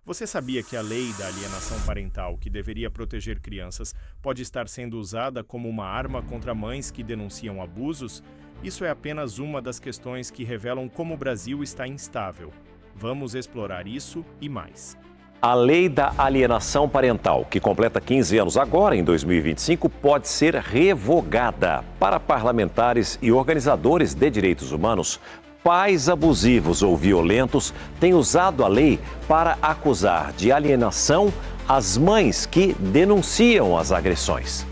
Você sabia que a lei da alienação parental, que deveria proteger crianças, pode estar sendo usada como uma arma contra mães que denunciam abusos? Isso é apenas uma das questões que revelam como o Brasil está instável. Vamos explorar isso e mais. A lei da alienação parental, que completa 15 anos agora, em 2025, pode ser revogada. Para parlamentares e organizadores de direitos humanos, pais abusivos ou violentos têm usado a lei para acusar de alienação as mães que denunciam as agressões.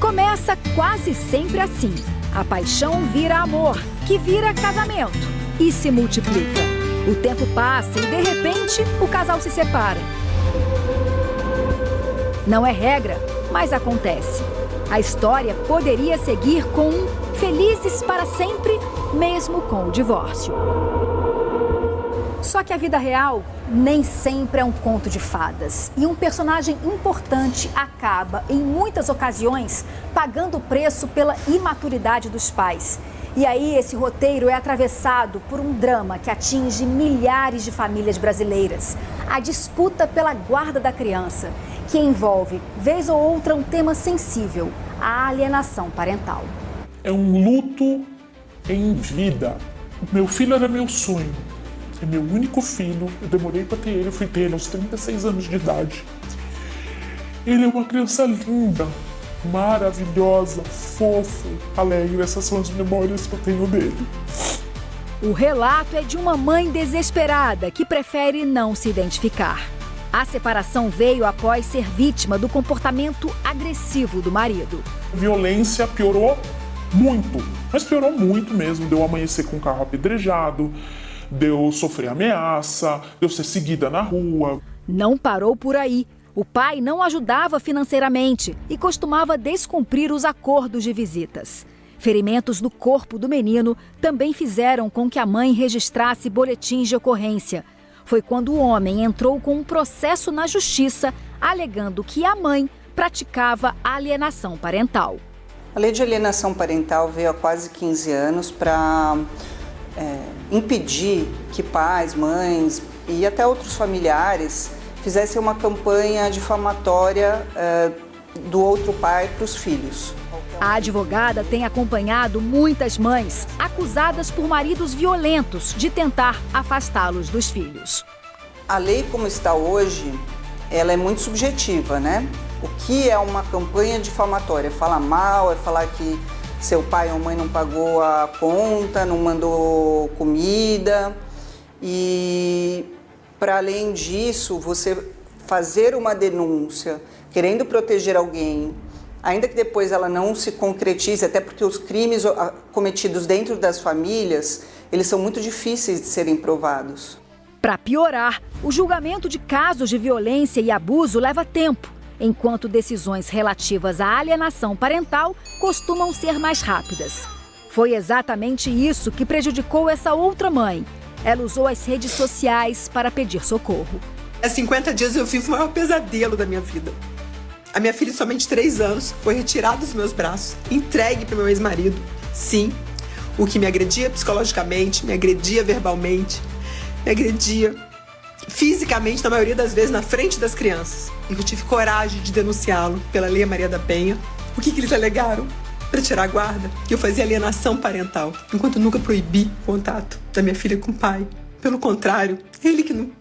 Começa quase sempre assim. A paixão vira amor, que vira casamento e se multiplica. O tempo passa e, de repente, o casal se separa. Não é regra, mas acontece. A história poderia seguir com felizes para sempre, mesmo com o divórcio. Só que a vida real nem sempre é um conto de fadas. E um personagem importante acaba, em muitas ocasiões, pagando o preço pela imaturidade dos pais. E aí esse roteiro é atravessado por um drama que atinge milhares de famílias brasileiras. A disputa pela guarda da criança, que envolve, vez ou outra, um tema sensível, a alienação parental. É um luto em vida. Meu filho era meu sonho. É meu único filho. Eu demorei para ter ele. Eu fui ter ele aos 36 anos de idade. Ele é uma criança linda, maravilhosa, fofo, alegre. Essas são as memórias que eu tenho dele. O relato é de uma mãe desesperada que prefere não se identificar. A separação veio após ser vítima do comportamento agressivo do marido. A violência piorou muito, mas piorou muito mesmo. Deu amanhecer com o carro apedrejado, deu sofrer ameaça, deu ser seguida na rua. Não parou por aí. O pai não ajudava financeiramente e costumava descumprir os acordos de visitas. Ferimentos no corpo do menino também fizeram com que a mãe registrasse boletins de ocorrência. Foi quando o homem entrou com um processo na justiça, alegando que a mãe praticava alienação parental. A lei de alienação parental veio há quase 15 anos para impedir que pais, mães e até outros familiares fizessem uma campanha difamatória do outro pai para os filhos. A advogada tem acompanhado muitas mães acusadas por maridos violentos de tentar afastá-los dos filhos. A lei como está hoje, ela é muito subjetiva, né? O que é uma campanha difamatória? É falar mal, é falar que seu pai ou mãe não pagou a conta, não mandou comida. E, para além disso, você fazer uma denúncia querendo proteger alguém, ainda que depois ela não se concretize, até porque os crimes cometidos dentro das famílias, eles são muito difíceis de serem provados. Para piorar, o julgamento de casos de violência e abuso leva tempo, enquanto decisões relativas à alienação parental costumam ser mais rápidas. Foi exatamente isso que prejudicou essa outra mãe. Ela usou as redes sociais para pedir socorro. Há 50 dias eu vivo o maior pesadelo da minha vida. A minha filha de somente 3 anos foi retirada dos meus braços, entregue para o meu ex-marido. Sim, o que me agredia psicologicamente, me agredia verbalmente, me agredia fisicamente, na maioria das vezes, na frente das crianças. E eu tive coragem de denunciá-lo pela Lei Maria da Penha. O que eles alegaram? Para tirar a guarda, que eu fazia alienação parental, enquanto eu nunca proibi o contato da minha filha com o pai. Pelo contrário, ele que não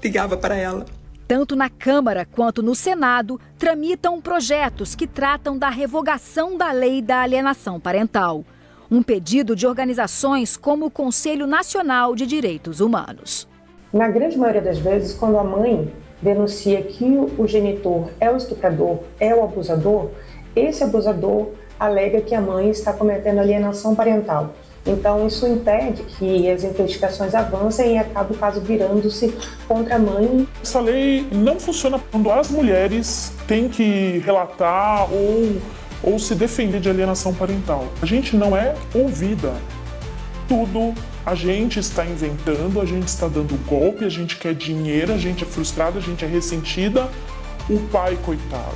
ligava para ela. Tanto na Câmara quanto no Senado, tramitam projetos que tratam da revogação da lei da alienação parental. Um pedido de organizações como o Conselho Nacional de Direitos Humanos. Na grande maioria das vezes, quando a mãe denuncia que o genitor é o estuprador, é o abusador, esse abusador alega que a mãe está cometendo alienação parental. Então, isso impede que as investigações avancem e acaba o caso virando-se contra a mãe. Essa lei não funciona quando as mulheres têm que relatar ou se defender de alienação parental. A gente não é ouvida. Tudo a gente está inventando, a gente está dando golpe, a gente quer dinheiro, a gente é frustrada, a gente é ressentida. O pai, coitado.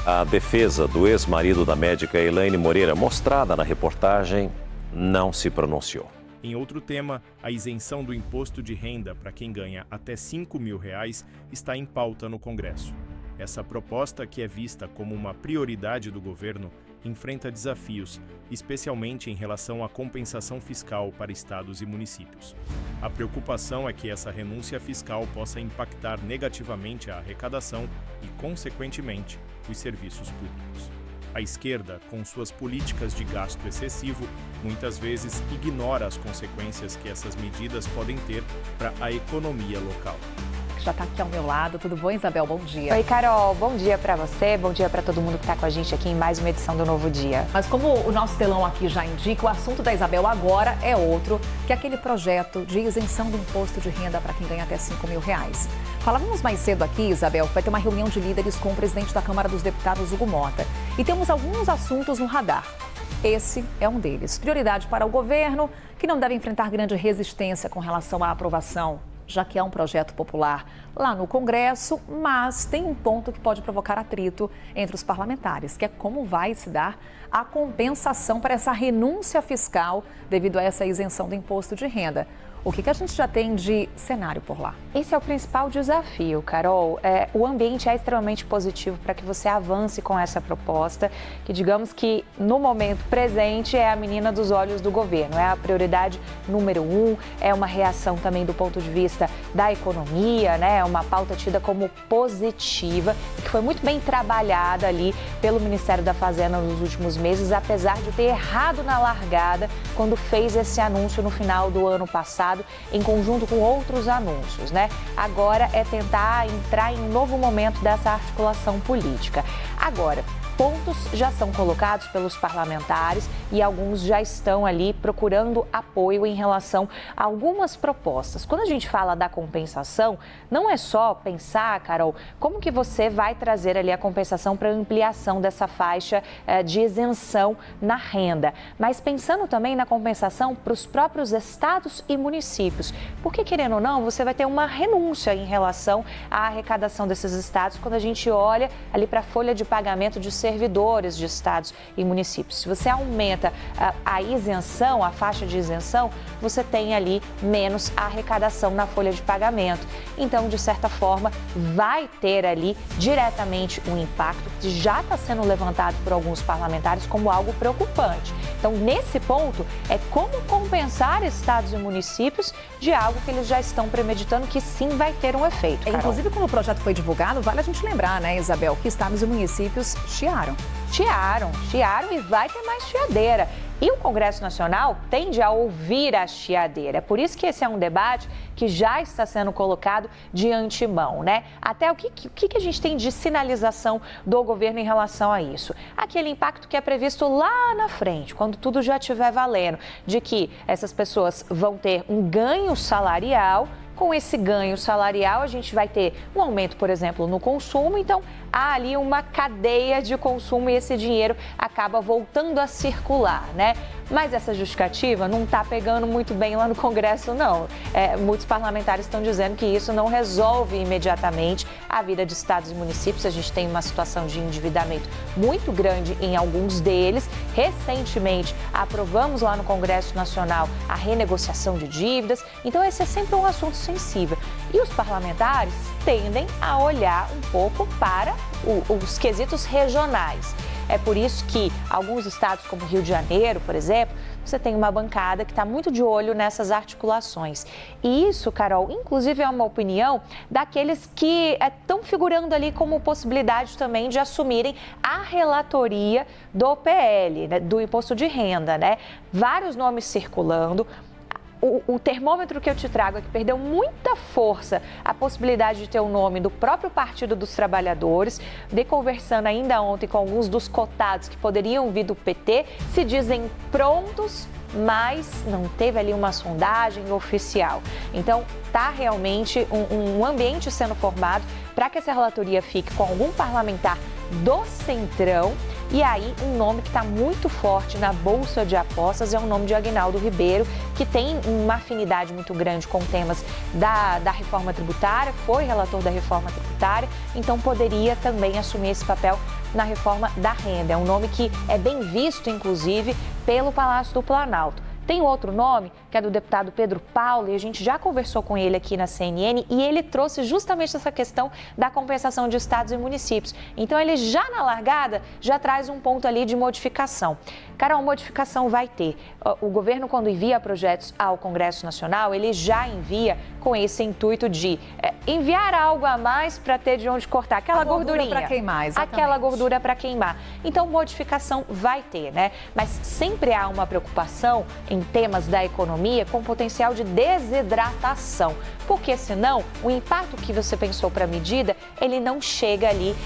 A defesa do ex-marido da médica Elaine Moreira, mostrada na reportagem, não se pronunciou. Em outro tema, a isenção do imposto de renda para quem ganha até R$ 5.000 está em pauta no Congresso. Essa proposta, que é vista como uma prioridade do governo, enfrenta desafios, especialmente em relação à compensação fiscal para estados e municípios. A preocupação é que essa renúncia fiscal possa impactar negativamente a arrecadação e, consequentemente, os serviços públicos. A esquerda, com suas políticas de gasto excessivo, muitas vezes ignora as consequências que essas medidas podem ter para a economia local. Já está aqui ao meu lado. Tudo bom, Isabel? Bom dia. Oi, Carol. Bom dia para você, bom dia para todo mundo que está com a gente aqui em mais uma edição do Novo Dia. Mas como o nosso telão aqui já indica, o assunto da Isabel agora é outro, que é aquele projeto de isenção do imposto de renda para quem ganha até R$ 5.000. Falávamos mais cedo aqui, Isabel, que vai ter uma reunião de líderes com o presidente da Câmara dos Deputados, Hugo Mota. E temos alguns assuntos no radar. Esse é um deles. Prioridade para o governo, que não deve enfrentar grande resistência com relação à aprovação, já que é um projeto popular lá no Congresso, mas tem um ponto que pode provocar atrito entre os parlamentares, que é como vai se dar a compensação para essa renúncia fiscal devido a essa isenção do imposto de renda. O que a gente já tem de cenário por lá? Esse é o principal desafio, Carol. O ambiente é extremamente positivo para que você avance com essa proposta, que digamos que no momento presente é a menina dos olhos do governo, é a prioridade número 1, é uma reação também do ponto de vista da economia, né? É uma pauta tida como positiva, que foi muito bem trabalhada ali pelo Ministério da Fazenda nos últimos meses, apesar de ter errado na largada quando fez esse anúncio no final do ano passado, em conjunto com outros anúncios, né? Agora é tentar entrar em um novo momento dessa articulação política. Agora, pontos já são colocados pelos parlamentares e alguns já estão ali procurando apoio em relação a algumas propostas. Quando a gente fala da compensação, não é só pensar, Carol, como que você vai trazer ali a compensação para ampliação dessa faixa de isenção na renda, mas pensando também na compensação para os próprios estados e municípios, porque querendo ou não, você vai ter uma renúncia em relação à arrecadação desses estados quando a gente olha ali para a folha de pagamento de servidores de estados e municípios. Se você aumenta a isenção, a faixa de isenção, você tem ali menos arrecadação na folha de pagamento. Então, de certa forma, vai ter ali diretamente um impacto que já está sendo levantado por alguns parlamentares como algo preocupante. Então, nesse ponto, é como compensar estados e municípios de algo que eles já estão premeditando que sim vai ter um efeito. Carol. Inclusive, quando o projeto foi divulgado, vale a gente lembrar, né, Isabel, que estados e municípios chiaram e vai ter mais chiadeira. E o Congresso Nacional tende a ouvir a chiadeira. É por isso que esse é um debate que já está sendo colocado de antemão, né? Até o que a gente tem de sinalização do governo em relação a isso? Aquele impacto que é previsto lá na frente, quando tudo já estiver valendo, de que essas pessoas vão ter um ganho salarial. Com esse ganho salarial, a gente vai ter um aumento, por exemplo, no consumo. Então, há ali uma cadeia de consumo e esse dinheiro acaba voltando a circular, né? Mas essa justificativa não está pegando muito bem lá no Congresso, não. Muitos parlamentares estão dizendo que isso não resolve imediatamente a vida de estados e municípios. A gente tem uma situação de endividamento muito grande em alguns deles. Recentemente, aprovamos lá no Congresso Nacional a renegociação de dívidas. Então, esse é sempre um assunto sensível. E os parlamentares tendem a olhar um pouco para os quesitos regionais. É por isso que alguns estados, como Rio de Janeiro, por exemplo, você tem uma bancada que está muito de olho nessas articulações. E isso, Carol, inclusive é uma opinião daqueles que estão figurando ali como possibilidade também de assumirem a relatoria do PL, né, do imposto de renda, né? Vários nomes circulando. O termômetro que eu te trago é que perdeu muita força a possibilidade de ter o nome do próprio Partido dos Trabalhadores. De conversando ainda ontem com alguns dos cotados que poderiam vir do PT, se dizem prontos, mas não teve ali uma sondagem oficial. Então, está realmente um ambiente sendo formado para que essa relatoria fique com algum parlamentar do Centrão. E aí, um nome que está muito forte na Bolsa de Apostas é o nome de Aguinaldo Ribeiro, que tem uma afinidade muito grande com temas da reforma tributária, foi relator da reforma tributária, então poderia também assumir esse papel na reforma da renda. É um nome que é bem visto, inclusive, pelo Palácio do Planalto. Tem outro nome que é do deputado Pedro Paulo, e a gente já conversou com ele aqui na CNN, e ele trouxe justamente essa questão da compensação de estados e municípios. Então, ele já na largada, já traz um ponto ali de modificação. Carol, modificação vai ter. O governo, quando envia projetos ao Congresso Nacional, ele já envia com esse intuito de enviar algo a mais para ter de onde cortar. Aquela gordurinha para queimar, exatamente. Aquela gordura para queimar. Então, modificação vai ter, né? Mas sempre há uma preocupação em temas da economia com potencial de desidratação. Porque senão, o impacto que você pensou para a medida, ele não chega ali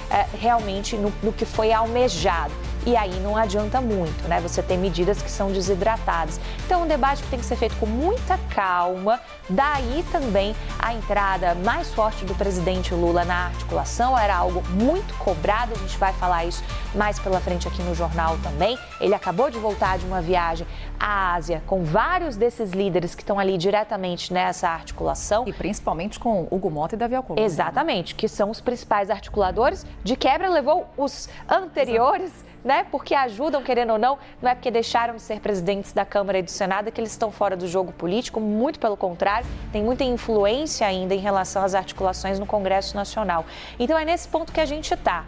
realmente no que foi almejado. E aí não adianta muito, né? Você ter medidas que são desidratadas. Então, é um debate que tem que ser feito com muita calma. Daí também a entrada mais forte do presidente Lula na articulação era algo muito cobrado. A gente vai falar isso mais pela frente aqui no jornal também. Ele acabou de voltar de uma viagem à Ásia com vários desses líderes que estão ali diretamente nessa articulação. E principalmente com Hugo Mota e Davi Alcolumbre. Exatamente, que são os principais articuladores. De quebra, levou os anteriores, né? Porque ajudam, querendo ou não, não é porque deixaram de ser presidentes da Câmara e do Senado que eles estão fora do jogo político, muito pelo contrário, tem muita influência ainda em relação às articulações no Congresso Nacional. Então é nesse ponto que a gente está.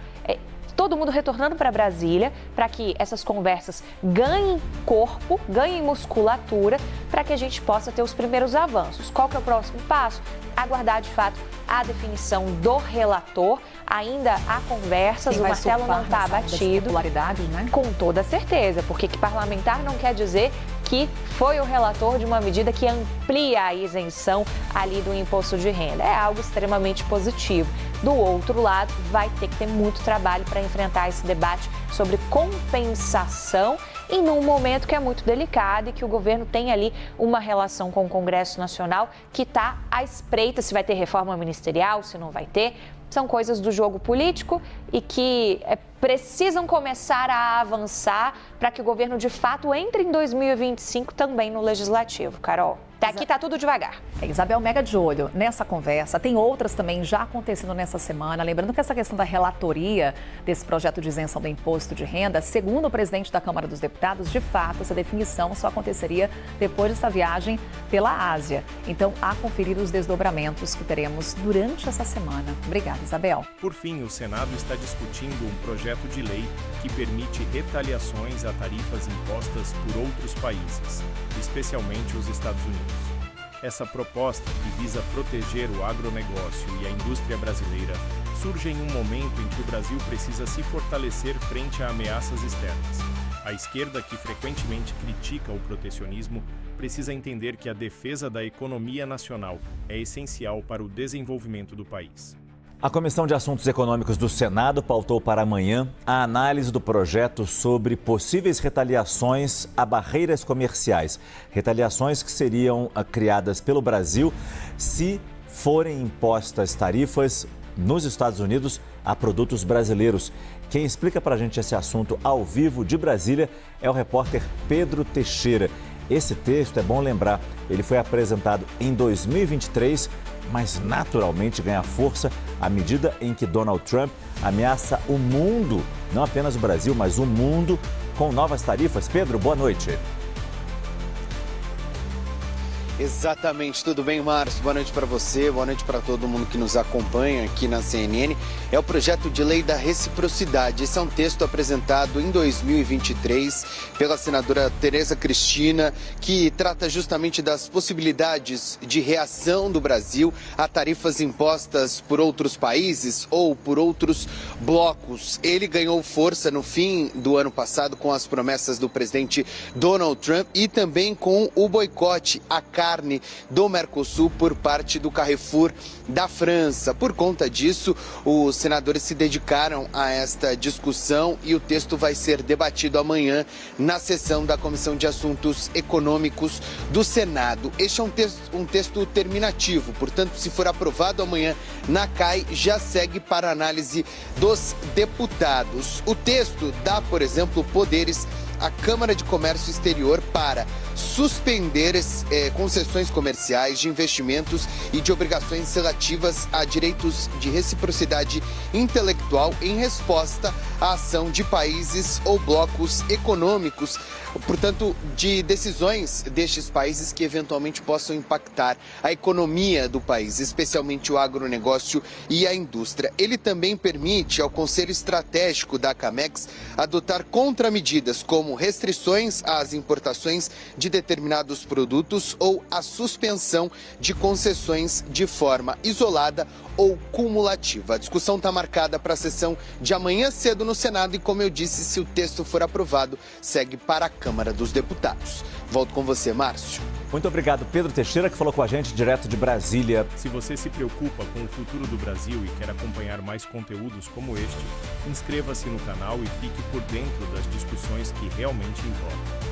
Todo mundo retornando para Brasília para que essas conversas ganhem corpo, ganhem musculatura, para que a gente possa ter os primeiros avanços. Qual que é o próximo passo? Aguardar, de fato, a definição do relator. Ainda há conversas, o martelo não está batido. Né? Com toda certeza, porque que parlamentar não quer dizer que foi o relator de uma medida que amplia a isenção ali do imposto de renda. É algo extremamente positivo. Do outro lado, vai ter que ter muito trabalho para enfrentar esse debate sobre compensação e num momento que é muito delicado e que o governo tem ali uma relação com o Congresso Nacional que está à espreita se vai ter reforma ministerial, se não vai ter. São coisas do jogo político e que precisam começar a avançar para que o governo, de fato, entre em 2025 também no Legislativo. Carol, aqui está tudo devagar. Isabel, mega de olho nessa conversa. Tem outras também já acontecendo nessa semana. Lembrando que essa questão da relatoria desse projeto de isenção do imposto de renda, segundo o presidente da Câmara dos Deputados, de fato, essa definição só aconteceria depois dessa viagem pela Ásia. Então, a conferir os desdobramentos que teremos durante essa semana. Obrigada, Isabel. Por fim, o Senado está discutindo um projeto de lei que permite retaliações a tarifas impostas por outros países, especialmente os Estados Unidos. Essa proposta, que visa proteger o agronegócio e a indústria brasileira, surge em um momento em que o Brasil precisa se fortalecer frente a ameaças externas. A esquerda, que frequentemente critica o protecionismo, precisa entender que a defesa da economia nacional é essencial para o desenvolvimento do país. A Comissão de Assuntos Econômicos do Senado pautou para amanhã a análise do projeto sobre possíveis retaliações a barreiras comerciais. Retaliações que seriam criadas pelo Brasil se forem impostas tarifas nos Estados Unidos a produtos brasileiros. Quem explica para a gente esse assunto ao vivo de Brasília é o repórter Pedro Teixeira. Esse texto, é bom lembrar, ele foi apresentado em 2023, mas naturalmente ganha força à medida em que Donald Trump ameaça o mundo, não apenas o Brasil, mas o mundo, com novas tarifas. Pedro, boa noite. Exatamente, tudo bem, Márcio? Boa noite para você, boa noite para todo mundo que nos acompanha aqui na CNN. É o projeto de lei da reciprocidade. Esse é um texto apresentado em 2023 pela senadora Tereza Cristina, que trata justamente das possibilidades de reação do Brasil a tarifas impostas por outros países ou por outros blocos. Ele ganhou força no fim do ano passado com as promessas do presidente Donald Trump e também com o boicote à carne do Mercosul por parte do Carrefour da França. Por conta disso, os senadores se dedicaram a esta discussão e o texto vai ser debatido amanhã na sessão da Comissão de Assuntos Econômicos do Senado. Este é um texto terminativo, portanto, se for aprovado amanhã na CAI, já segue para análise dos deputados. O texto dá, por exemplo, poderes à Câmara de Comércio Exterior para suspender concessões comerciais de investimentos e de obrigações relativas a direitos de reciprocidade intelectual em resposta à ação de países ou blocos econômicos portanto, de decisões destes países que eventualmente possam impactar a economia do país, especialmente o agronegócio e a indústria. Ele também permite ao Conselho Estratégico da CAMEX adotar contramedidas como restrições às importações de determinados produtos ou a suspensão de concessões de forma isolada ou cumulativa. A discussão está marcada para a sessão de amanhã cedo no Senado e, como eu disse, se o texto for aprovado, segue para a Câmara dos Deputados. Volto com você, Márcio. Muito obrigado, Pedro Teixeira, que falou com a gente direto de Brasília. Se você se preocupa com o futuro do Brasil e quer acompanhar mais conteúdos como este, inscreva-se no canal e fique por dentro das discussões que realmente importam.